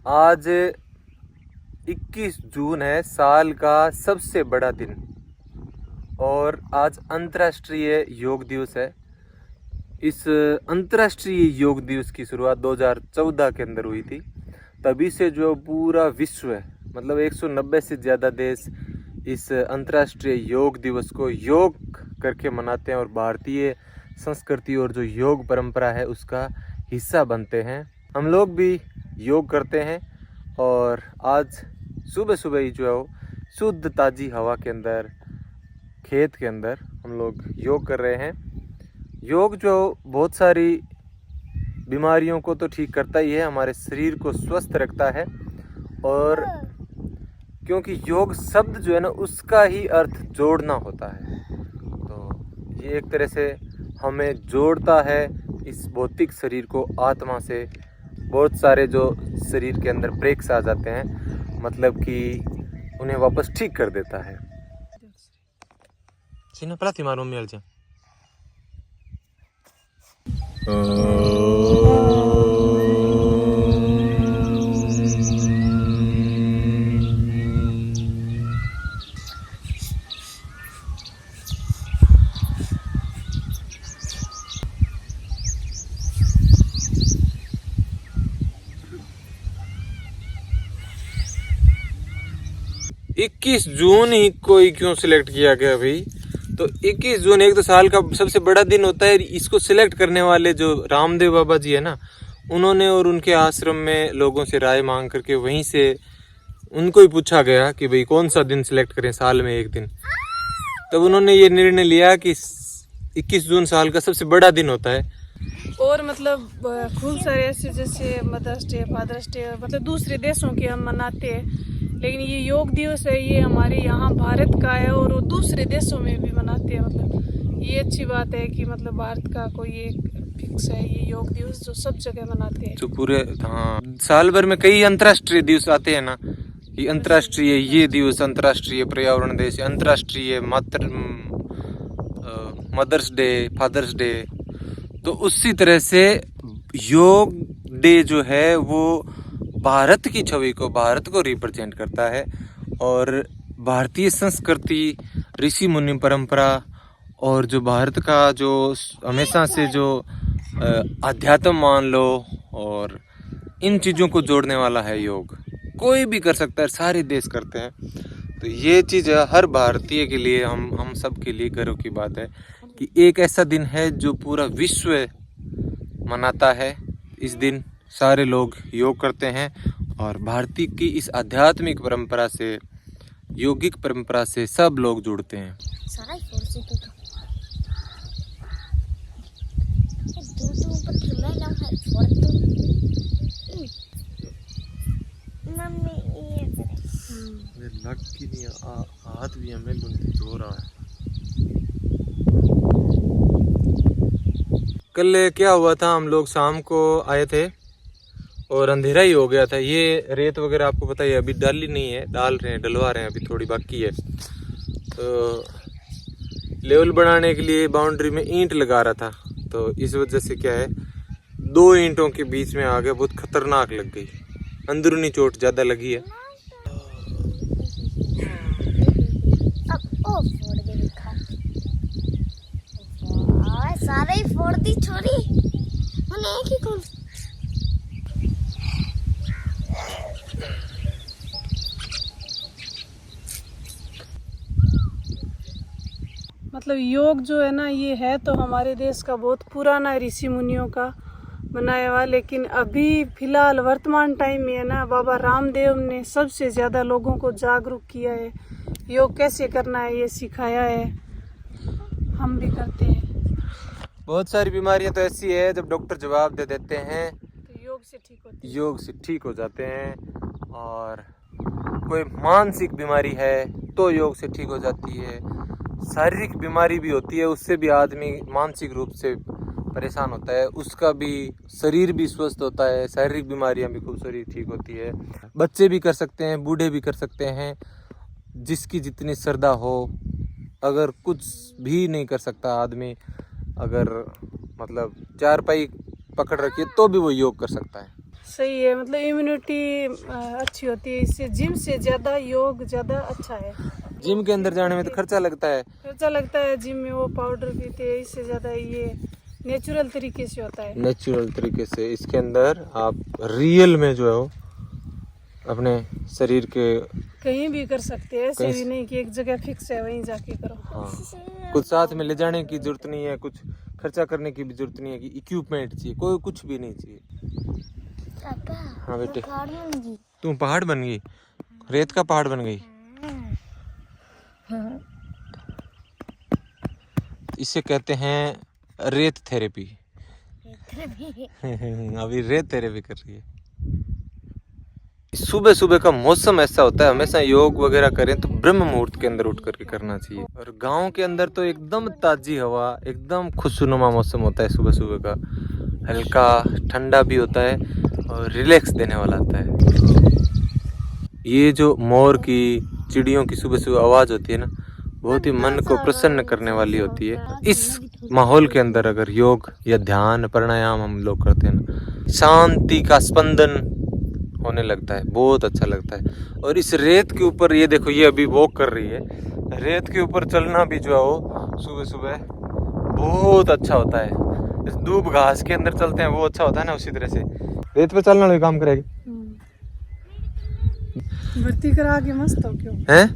आज 21 जून है, साल का सबसे बड़ा दिन। और आज अंतर्राष्ट्रीय योग दिवस है। इस अंतर्राष्ट्रीय योग दिवस की शुरुआत 2014 के अंदर हुई थी। तभी से जो पूरा विश्व है, मतलब 190 से ज़्यादा देश इस अंतर्राष्ट्रीय योग दिवस को योग करके मनाते हैं और भारतीय संस्कृति और जो योग परंपरा है उसका हिस्सा बनते हैं। हम लोग भी योग करते हैं और आज सुबह सुबह ही जो है शुद्ध ताज़ी हवा के अंदर, खेत के अंदर हम लोग योग कर रहे हैं। योग जो बहुत सारी बीमारियों को तो ठीक करता ही है, हमारे शरीर को स्वस्थ रखता है। और क्योंकि योग शब्द जो है ना, उसका ही अर्थ जोड़ना होता है, तो ये एक तरह से हमें जोड़ता है इस भौतिक शरीर को आत्मा से। बहुत सारे जो शरीर के अंदर ब्रेक्स आ जाते हैं, मतलब कि उन्हें वापस ठीक कर देता है। सीना पलाती मारो मेल जा। 21 जून ही कोई क्यों सिलेक्ट किया गया भाई? तो 21 जून एक तो साल का सबसे बड़ा दिन होता है। इसको सिलेक्ट करने वाले जो रामदेव बाबा जी है ना, उन्होंने और उनके आश्रम में लोगों से राय मांग करके वहीं से उनको ही पूछा गया कि भाई कौन सा दिन सिलेक्ट करें साल में एक दिन। तब उन्होंने ये निर्णय लिया कि 21 जून साल का सबसे बड़ा दिन होता है। और मतलब खूब सारे ऐसे जैसे मदर्स डे, फादर्स डे, मतलब दूसरे देशों के हम मनाते हैं, लेकिन ये योग दिवस है, ये हमारे यहाँ भारत का है और वो दूसरे देशों में भी मनाते हैं। मतलब ये अच्छी बात है कि मतलब भारत का कोई एक फिक्स है ये योग दिवस जो सब जगह मनाते हैं। जो पूरे साल भर में कई अंतर्राष्ट्रीय दिवस आते हैं ना, ये अंतर्राष्ट्रीय ये दिवस, अंतर्राष्ट्रीय पर्यावरण दिवस, अंतर्राष्ट्रीय मदर्स डे, फादर्स डे। तो उसी तरह से योग डे जो है वो भारत की छवि को, भारत को रिप्रेजेंट करता है। और भारतीय संस्कृति, ऋषि मुनि परंपरा और जो भारत का जो हमेशा से जो अध्यात्म मान लो, और इन चीज़ों को जोड़ने वाला है योग। कोई भी कर सकता है, सारे देश करते हैं। तो ये चीज़ हर भारतीय के लिए, हम सब के लिए गर्व की बात है कि एक ऐसा दिन है जो पूरा विश्व मनाता है। इस दिन सारे लोग योग करते हैं और भारतीय की इस आध्यात्मिक परंपरा से, योगिक परंपरा से सब लोग जुड़ते हैं। लग की नहीं, हाथ भी हमें हो रहा है। कल क्या हुआ था, हम लोग शाम को आए थे और अंधेरा ही हो गया था। ये रेत वगैरह आपको पता है अभी डाली नहीं है, डाल रहे हैं, डलवा रहे हैं, अभी थोड़ी बाकी है। तो लेवल बनाने के लिए बाउंड्री में ईंट लगा रहा था, तो इस वजह से क्या है, 2 ईंटों के बीच में आ गया, बहुत खतरनाक लग गई, अंदरूनी चोट ज़्यादा लगी है। सारे फोड़ दी छोरी, एक ही कौन। मतलब योग जो है ना, ये है तो हमारे देश का बहुत पुराना, ऋषि मुनियों का बनाया हुआ। लेकिन अभी फिलहाल वर्तमान टाइम में है ना, बाबा रामदेव ने सबसे ज़्यादा लोगों को जागरूक किया है, योग कैसे करना है ये सिखाया है, हम भी करते हैं। बहुत सारी बीमारियां तो ऐसी है, जब डॉक्टर जवाब दे देते हैं तो योग से ठीक होती है, योग से ठीक हो जाते हैं। और कोई मानसिक बीमारी है तो योग से ठीक हो जाती है। शारीरिक बीमारी भी होती है, उससे भी आदमी मानसिक रूप से परेशान होता है, उसका भी शरीर भी स्वस्थ होता है। शारीरिक बीमारियां भी खूब सारी ठीक होती है। बच्चे भी कर सकते हैं, बूढ़े भी कर सकते हैं, जिसकी जितनी श्रद्धा हो। अगर कुछ भी नहीं कर सकता आदमी, अगर मतलब चारपाई पकड़ रखी है तो भी वो योग कर सकता है। सही है, मतलब इम्यूनिटी अच्छी होती है इससे। जिम से ज्यादा योग ज्यादा अच्छा है। जिम के अंदर जाने में तो खर्चा लगता है, खर्चा लगता है, जिम में वो पाउडर पीते हैं, इससे ज्यादा ये नेचुरल तरीके से होता है। नेचुरल तरीके से इसके अंदर आप रियल में जो है वो अपने शरीर के कहीं भी कर सकते हैं, ऐसे भी नहीं कि एक जगह फिक्स है वहीं जाके करो। हाँ, कुछ साथ में ले जाने की जरूरत नहीं है, कुछ खर्चा करने की भी जरूरत नहीं है कि इक्विपमेंट चाहिए, कोई कुछ भी नहीं चाहिए। पापा हाँ बेटे, पहाड़ बन गई। तुम पहाड़ बन गई, रेत का पहाड़ बन गई। इसे कहते हैं रेत थेरेपी। अभी रेत थेरेपी कर रही है। सुबह सुबह का मौसम ऐसा होता है, हमेशा योग वगैरह करें तो ब्रह्म मुहूर्त के अंदर उठ करके करना चाहिए। और गांव के अंदर तो एकदम ताजी हवा, एकदम खुशनुमा मौसम होता है सुबह सुबह का, हल्का ठंडा भी होता है और रिलैक्स देने वाला होता है। ये जो मोर की, चिड़ियों की सुबह सुबह आवाज होती है ना, बहुत ही मन को प्रसन्न करने वाली होती है। इस माहौल के अंदर अगर योग या ध्यान प्राणायाम हम लोग करते हैं ना, शांति का स्पंदन होने लगता है, बहुत अच्छा लगता है। और इस रेत के ऊपर ये देखो, ये अभी वॉक कर रही है, रेत के ऊपर चलना भी जो है वो सुबह सुबह बहुत अच्छा होता है। इस दूब घास के अंदर चलते हैं वो अच्छा होता है ना, उसी तरह से रेत पे चलना भी काम करेगी। भर्ती करा के मस्त हो क्यों हैं?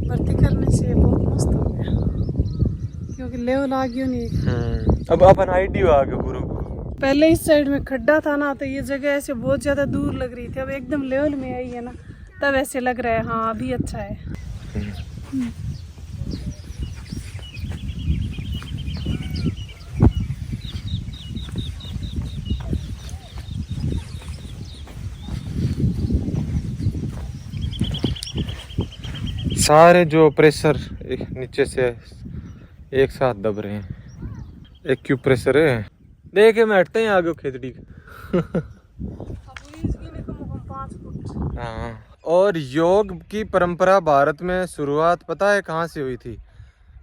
भर्ती करने से बहुत मस्त हो गया, क्योंकि लेवल आ गया नहीं। अब अपन आइडिया आ गया पूरा। पहले इस साइड में खड्डा था ना, तो ये जगह ऐसे बहुत ज्यादा दूर लग रही थी, अब एकदम लेवल में आई है ना, तब ऐसे लग रहा है हाँ अभी अच्छा है। सारे जो प्रेशर नीचे से एक साथ दब रहे हैं। एक क्यूब प्रेशर है, देखे मैं हटते हैं आगे खेतड़ी। हाँ, और योग की परंपरा भारत में शुरुआत पता है कहाँ से हुई थी?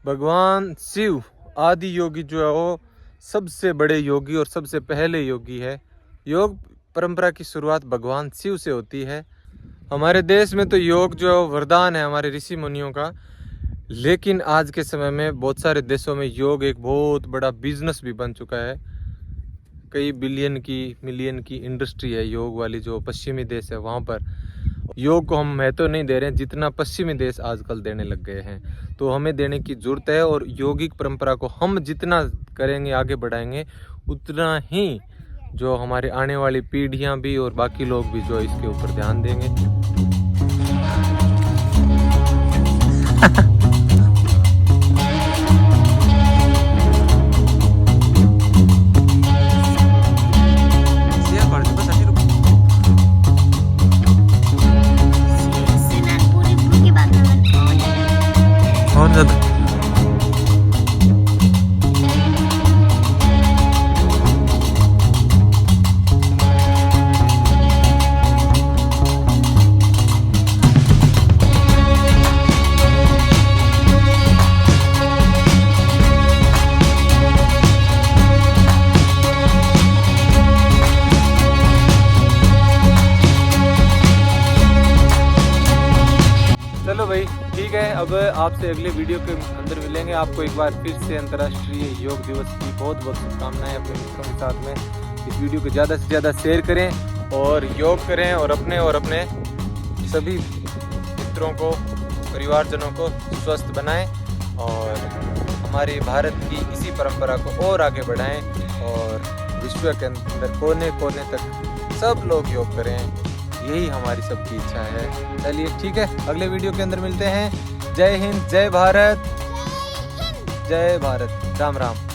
भगवान शिव आदि योगी जो है वो सबसे बड़े योगी और सबसे पहले योगी है। योग परंपरा की शुरुआत भगवान शिव से होती है। हमारे देश में तो योग जो है वरदान है हमारे ऋषि मुनियों का, लेकिन आज के समय में बहुत सारे देशों में योग एक बहुत बड़ा बिजनेस भी बन चुका है। कई बिलियन की, मिलियन की इंडस्ट्री है योग वाली। जो पश्चिमी देश है वहाँ पर योग को हम महत्व नहीं दे रहे हैं जितना पश्चिमी देश आजकल देने लग गए हैं। तो हमें देने की जरूरत है, और योगिक परंपरा को हम जितना करेंगे, आगे बढ़ाएंगे, उतना ही जो हमारे आने वाली पीढ़ियां भी और बाकी लोग भी जो इसके ऊपर ध्यान देंगे। और ज्यादा ठीक है। अब आपसे अगले वीडियो के अंदर मिलेंगे। आपको एक बार फिर से अंतर्राष्ट्रीय योग दिवस की बहुत बहुत शुभकामनाएं अपने मित्रों के साथ में। इस वीडियो को ज़्यादा से ज़्यादा शेयर करें और योग करें, और अपने सभी मित्रों को, परिवारजनों को स्वस्थ बनाएं, और हमारे भारत की इसी परंपरा को और आगे बढ़ाएं, और विश्व के अंदर कोने कोने तक सब लोग योग करें। यही हमारी सबकी इच्छा है। चलिए ठीक है, अगले वीडियो के अंदर मिलते हैं। जय हिंद, जय भारत, जय भारत, राम राम।